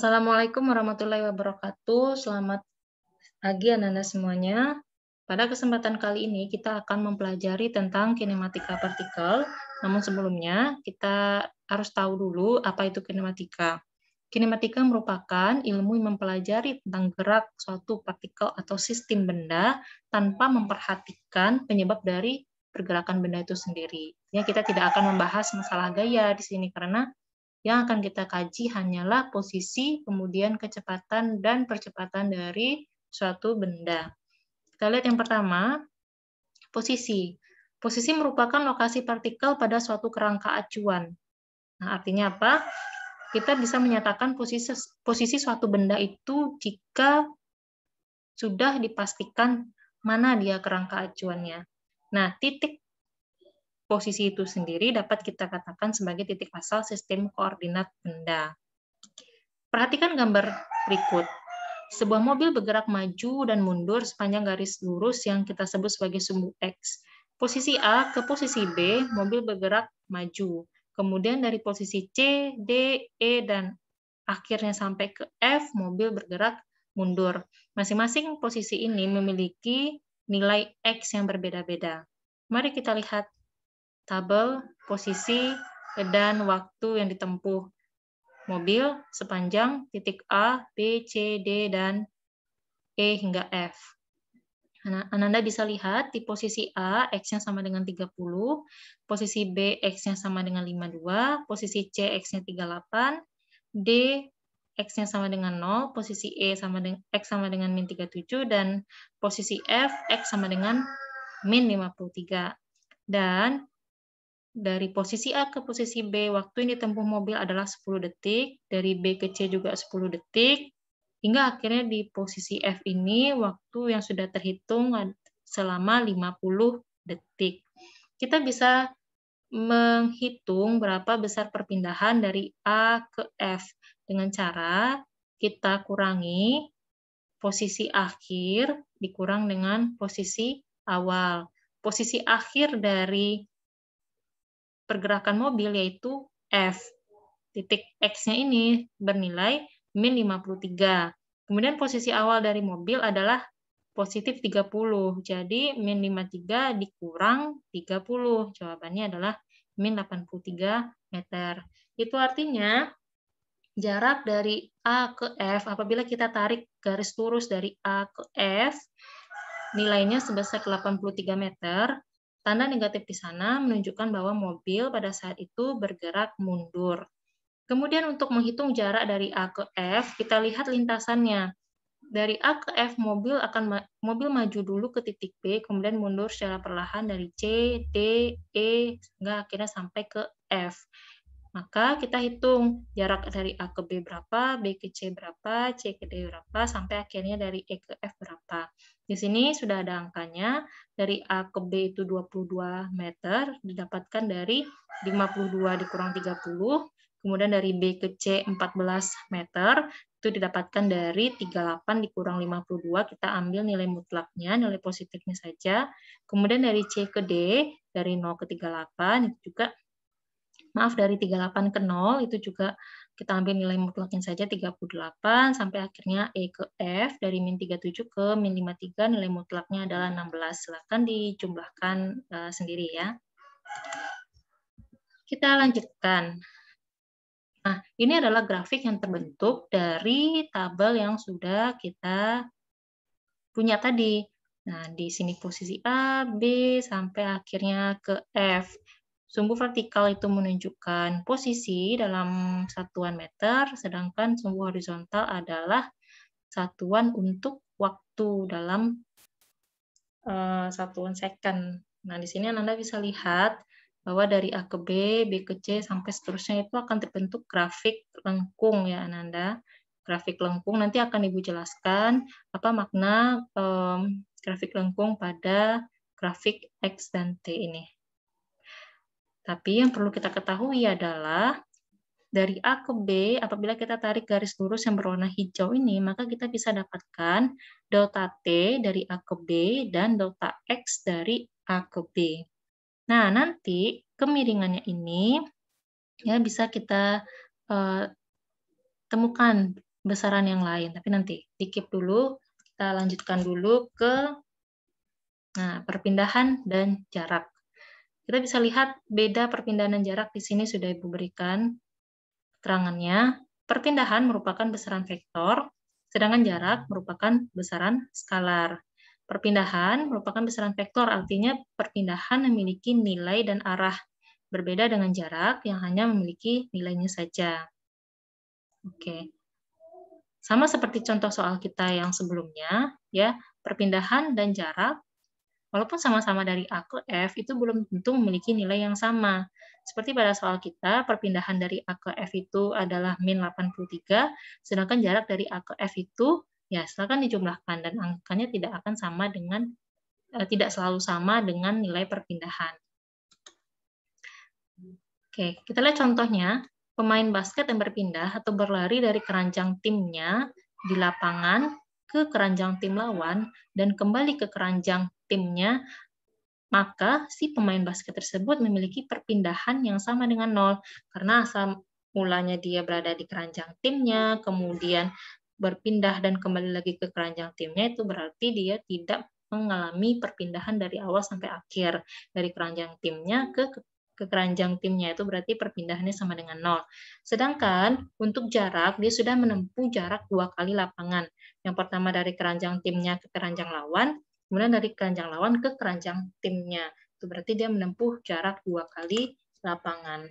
Assalamualaikum warahmatullahi wabarakatuh. Selamat pagi anak-anak semuanya. Pada kesempatan kali ini kita akan mempelajari tentang kinematika partikel. Namun sebelumnya kita harus tahu dulu apa itu kinematika. Kinematika merupakan ilmu yang mempelajari tentang gerak suatu partikel atau sistem benda tanpa memperhatikan penyebab dari pergerakan benda itu sendiri. Ya, kita tidak akan membahas masalah gaya di sini karena yang akan kita kaji hanyalah posisi, kemudian kecepatan dan percepatan dari suatu benda. Kita lihat yang pertama, posisi. Posisi merupakan lokasi partikel pada suatu kerangka acuan. Nah, artinya apa? Kita bisa menyatakan posisi suatu benda itu jika sudah dipastikan mana dia kerangka acuannya. Nah, titik posisi itu sendiri dapat kita katakan sebagai titik asal sistem koordinat benda. Perhatikan gambar berikut. Sebuah mobil bergerak maju dan mundur sepanjang garis lurus yang kita sebut sebagai sumbu X. Posisi A ke posisi B, mobil bergerak maju. Kemudian dari posisi C, D, E, dan akhirnya sampai ke F, mobil bergerak mundur. Masing-masing posisi ini memiliki nilai X yang berbeda-beda. Mari kita lihat tabel posisi dan waktu yang ditempuh mobil sepanjang titik A, B, C, D, dan E hingga F. Anda bisa lihat di posisi A, X-nya sama dengan 30, posisi B, X-nya sama dengan 52, posisi C, X-nya 38, D, X-nya sama dengan 0, posisi E sama dengan X sama dengan min 37, dan posisi F, X sama dengan min 53. Dan dari posisi A ke posisi B, waktu yang ditempuh mobil adalah 10 detik, dari B ke C juga 10 detik, hingga akhirnya di posisi F ini waktu yang sudah terhitung selama 50 detik. Kita bisa menghitung berapa besar perpindahan dari A ke F dengan cara kita kurangi posisi akhir dikurang dengan posisi awal. Posisi akhir dari pergerakan mobil yaitu F. Titik X-nya ini bernilai min 53. Kemudian posisi awal dari mobil adalah positif 30. Jadi min 53 dikurang 30. Jawabannya adalah min 83 meter. Itu artinya jarak dari A ke F, apabila kita tarik garis lurus dari A ke F, nilainya sebesar 83 meter. Tanda negatif di sana menunjukkan bahwa mobil pada saat itu bergerak mundur. Kemudian untuk menghitung jarak dari A ke F, kita lihat lintasannya. Dari A ke F, mobil maju dulu ke titik B, kemudian mundur secara perlahan dari C, D, E, hingga akhirnya sampai ke F. Maka kita hitung jarak dari A ke B berapa, B ke C berapa, C ke D berapa, sampai akhirnya dari E ke F berapa. Di sini sudah ada angkanya, dari A ke B itu 22 meter, didapatkan dari 52 dikurang 30, kemudian dari B ke C 14 meter, itu didapatkan dari 38 dikurang 52, kita ambil nilai mutlaknya, nilai positifnya saja. Kemudian dari C ke D, dari 0 ke 38, itu juga dari 38 ke 0 itu juga kita ambil nilai mutlaknya saja 38 sampai akhirnya E ke F dari min 37 ke min 53 nilai mutlaknya adalah 16. Silakan dijumlahkan sendiri ya. Kita lanjutkan. Nah, ini adalah grafik yang terbentuk dari tabel yang sudah kita punya tadi. Nah, di sini posisi A, B, sampai akhirnya ke F. Sumbu vertikal itu menunjukkan posisi dalam satuan meter, sedangkan sumbu horizontal adalah satuan untuk waktu dalam satuan second. Nah, di sini Anda bisa lihat bahwa dari A ke B, B ke C, sampai seterusnya itu akan terbentuk grafik lengkung ya Ananda. Grafik lengkung nanti akan Ibu jelaskan apa makna grafik lengkung pada grafik X dan T ini. Tapi yang perlu kita ketahui adalah dari A ke B, apabila kita tarik garis lurus yang berwarna hijau ini, maka kita bisa dapatkan delta T dari A ke B dan delta X dari A ke B. Nah, nanti kemiringannya ini ya bisa kita temukan besaran yang lain. Tapi nanti di-keep dulu, kita lanjutkan dulu ke perpindahan dan jarak. Kita bisa lihat beda perpindahan dan jarak di sini sudah Ibu berikan keterangannya. Perpindahan merupakan besaran vektor, sedangkan jarak merupakan besaran skalar. Perpindahan merupakan besaran vektor, artinya perpindahan memiliki nilai dan arah. Berbeda dengan jarak yang hanya memiliki nilainya saja. Oke. Sama seperti contoh soal kita yang sebelumnya, ya, perpindahan dan jarak, walaupun sama-sama dari A ke F, itu belum tentu memiliki nilai yang sama. Seperti pada soal kita, perpindahan dari A ke F itu adalah min 83, sedangkan jarak dari A ke F itu, ya, silakan dijumlahkan, dan angkanya tidak akan sama dengan, tidak selalu sama dengan nilai perpindahan. Oke, kita lihat contohnya. Pemain basket yang berpindah atau berlari dari keranjang timnya di lapangan ke keranjang tim lawan dan kembali ke keranjang timnya, maka si pemain basket tersebut memiliki perpindahan yang sama dengan 0. Karena asal mulanya dia berada di keranjang timnya, kemudian berpindah dan kembali lagi ke keranjang timnya, itu berarti dia tidak mengalami perpindahan dari awal sampai akhir. Dari keranjang timnya ke keranjang timnya, itu berarti perpindahannya sama dengan 0. Sedangkan untuk jarak, dia sudah menempuh jarak 2 kali lapangan. Yang pertama dari keranjang timnya ke keranjang lawan, kemudian dari keranjang lawan ke keranjang timnya. Itu berarti dia menempuh jarak 2 kali lapangan.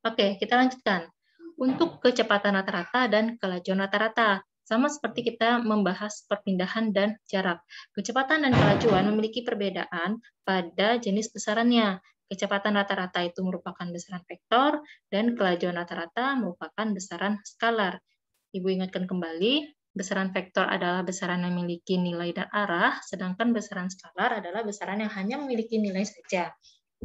Oke, kita lanjutkan. Untuk kecepatan rata-rata dan kelajuan rata-rata, sama seperti kita membahas perpindahan dan jarak. Kecepatan dan kelajuan memiliki perbedaan pada jenis besarannya. Kecepatan rata-rata itu merupakan besaran vektor, dan kelajuan rata-rata merupakan besaran skalar. Ibu ingatkan kembali, besaran vektor adalah besaran yang memiliki nilai dan arah, sedangkan besaran skalar adalah besaran yang hanya memiliki nilai saja.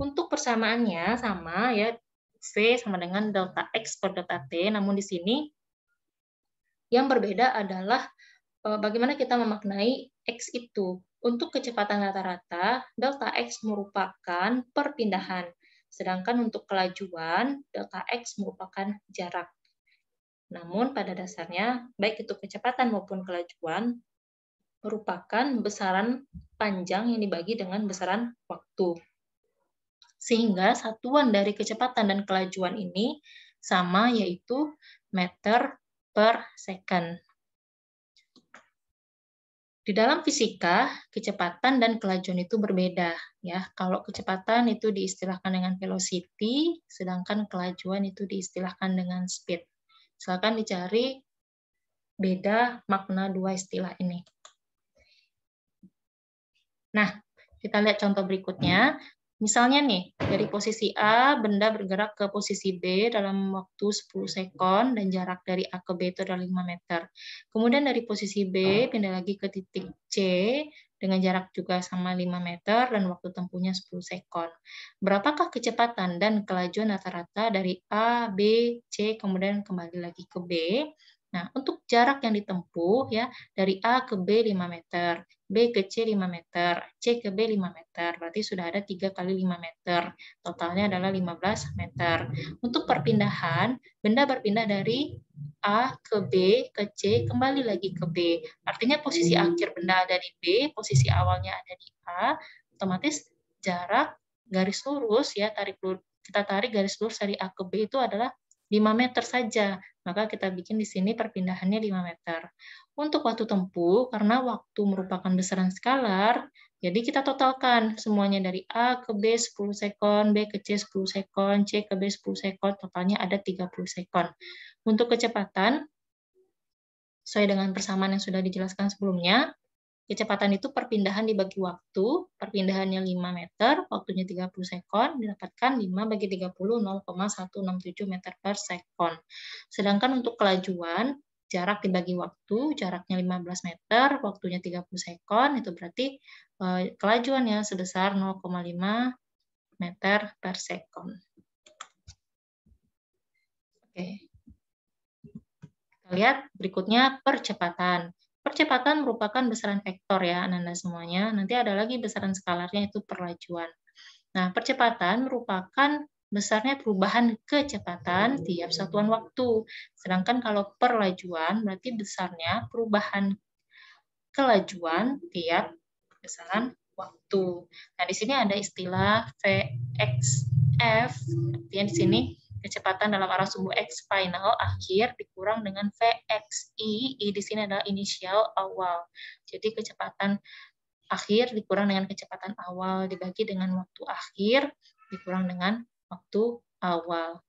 Untuk persamaannya sama ya, V sama dengan delta X per delta T, namun di sini yang berbeda adalah bagaimana kita memaknai X itu. Untuk kecepatan rata-rata, delta X merupakan perpindahan, sedangkan untuk kelajuan, delta X merupakan jarak. Namun pada dasarnya, baik itu kecepatan maupun kelajuan, merupakan besaran panjang yang dibagi dengan besaran waktu. Sehingga satuan dari kecepatan dan kelajuan ini sama, yaitu meter per second. Di dalam fisika, kecepatan dan kelajuan itu berbeda. Ya, kalau kecepatan itu diistilahkan dengan velocity, sedangkan kelajuan itu diistilahkan dengan speed. Silakan dicari beda makna dua istilah ini. Nah, kita lihat contoh berikutnya. Misalnya nih, dari posisi A, benda bergerak ke posisi B dalam waktu 10 sekon, dan jarak dari A ke B itu adalah 5 meter. Kemudian dari posisi B, pindah lagi ke titik C, dengan jarak juga sama 5 meter, dan waktu tempuhnya 10 sekon. Berapakah kecepatan dan kelajuan rata-rata dari A, B, C, kemudian kembali lagi ke B? Nah, untuk jarak yang ditempuh, ya, dari A ke B 5 meter, B ke C 5 meter, C ke B 5 meter, berarti sudah ada 3 kali 5 meter, totalnya adalah 15 meter. Untuk perpindahan, benda berpindah dari A ke B, ke C, kembali lagi ke B. Artinya posisi akhir benda ada di B, posisi awalnya ada di A, otomatis jarak garis lurus, ya, kita tarik garis lurus dari A ke B itu adalah 5 meter saja, maka kita bikin di sini perpindahannya 5 meter. Untuk waktu tempuh, karena waktu merupakan besaran skalar, jadi kita totalkan semuanya dari A ke B 10 sekon, B ke C 10 sekon, C ke B 10 sekon, totalnya ada 30 sekon. Untuk kecepatan, sesuai dengan persamaan yang sudah dijelaskan sebelumnya, kecepatan itu perpindahan dibagi waktu, perpindahannya 5 meter, waktunya 30 sekon, didapatkan 5 bagi 30, 0,167 meter per sekon. Sedangkan untuk kelajuan, jarak dibagi waktu, jaraknya 15 meter, waktunya 30 sekon, itu berarti kelajuannya sebesar 0,5 meter per sekon. Oke. Kita lihat berikutnya percepatan. Percepatan merupakan besaran vektor ya, Anda semuanya. Nanti ada lagi besaran skalarnya, itu perlajuan. Nah, percepatan merupakan besarnya perubahan kecepatan tiap satuan waktu. Sedangkan kalau perlajuan berarti besarnya perubahan kelajuan tiap besaran waktu. Nah, di sini ada istilah VXF, artinya di sini kecepatan dalam arah sumbu X final akhir dikurang dengan VXI, I di sini adalah inisial awal. Jadi kecepatan akhir dikurang dengan kecepatan awal dibagi dengan waktu akhir dikurang dengan waktu awal.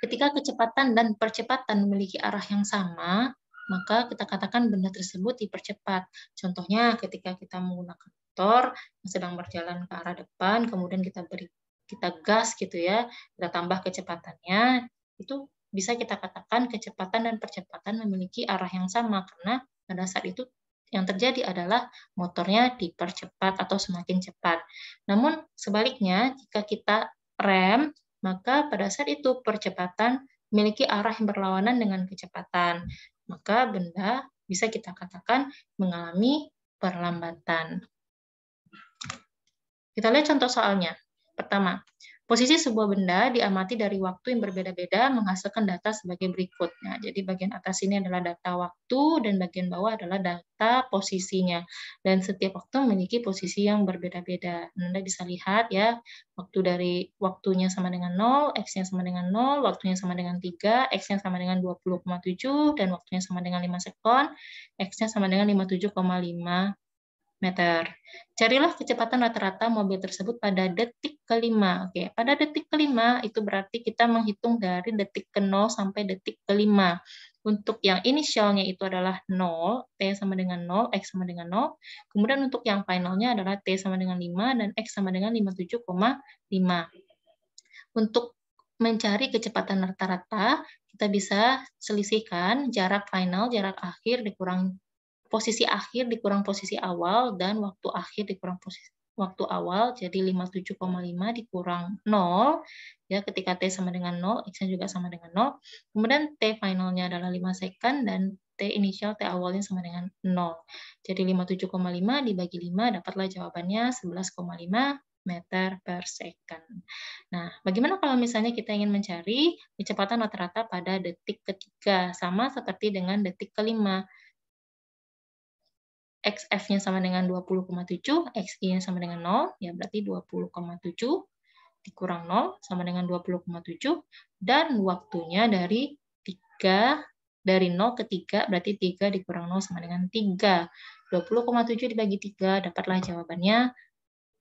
Ketika kecepatan dan percepatan memiliki arah yang sama, maka kita katakan benda tersebut dipercepat. Contohnya ketika kita menggunakan motor yang sedang berjalan ke arah depan, kemudian kita gas gitu ya, kita tambah kecepatannya, itu bisa kita katakan kecepatan dan percepatan memiliki arah yang sama karena pada saat itu yang terjadi adalah motornya dipercepat atau semakin cepat. Namun sebaliknya jika kita rem, maka pada saat itu percepatan memiliki arah yang berlawanan dengan kecepatan. Maka benda bisa kita katakan mengalami perlambatan. Kita lihat contoh soalnya. Pertama, posisi sebuah benda diamati dari waktu yang berbeda-beda menghasilkan data sebagai berikut. Nah, jadi bagian atas ini adalah data waktu dan bagian bawah adalah data posisinya. Dan setiap waktu memiliki posisi yang berbeda-beda. Anda bisa lihat ya, waktu dari waktunya sama dengan 0, X-nya sama dengan 0, waktunya sama dengan 3, X-nya sama dengan 20,7, dan waktunya sama dengan 5 sekon, X-nya sama dengan 57,5 meter. Carilah kecepatan rata-rata mobil tersebut pada detik kelima. Oke, pada detik kelima itu berarti kita menghitung dari detik ke-0 sampai detik kelima. Untuk yang inisialnya itu adalah 0, T sama dengan 0, X sama dengan 0. Kemudian untuk yang finalnya adalah T sama dengan 5 dan X sama dengan 57,5. Untuk mencari kecepatan rata-rata, kita bisa selisihkan jarak final, jarak akhir dikurang posisi akhir dikurang posisi awal dan waktu akhir dikurang posisi waktu awal, jadi 57,5 dikurang 0, ya ketika T sama dengan 0, X-nya juga sama dengan 0, kemudian T finalnya adalah 5 second dan T inisial, T awalnya sama dengan 0. Jadi 57,5 dibagi 5, dapatlah jawabannya 11,5 meter per second. Nah, bagaimana kalau misalnya kita ingin mencari kecepatan rata-rata pada detik ketiga, sama seperti dengan detik kelima. XF-nya sama dengan 20,7, XI-nya sama dengan 0, ya berarti 20,7 dikurang 0 sama dengan 20,7, dan waktunya dari 3, dari 0 ke 3, berarti 3 dikurang 0 sama dengan 3. 20,7 dibagi 3, dapatlah jawabannya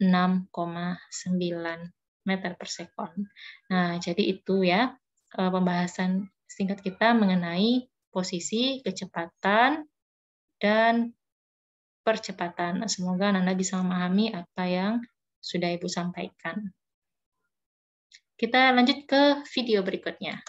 6,9 meter per sekon. Nah, jadi itu ya pembahasan singkat kita mengenai posisi, kecepatan, dan percepatan. Semoga Nanda bisa memahami apa yang sudah Ibu sampaikan. Kita lanjut ke video berikutnya.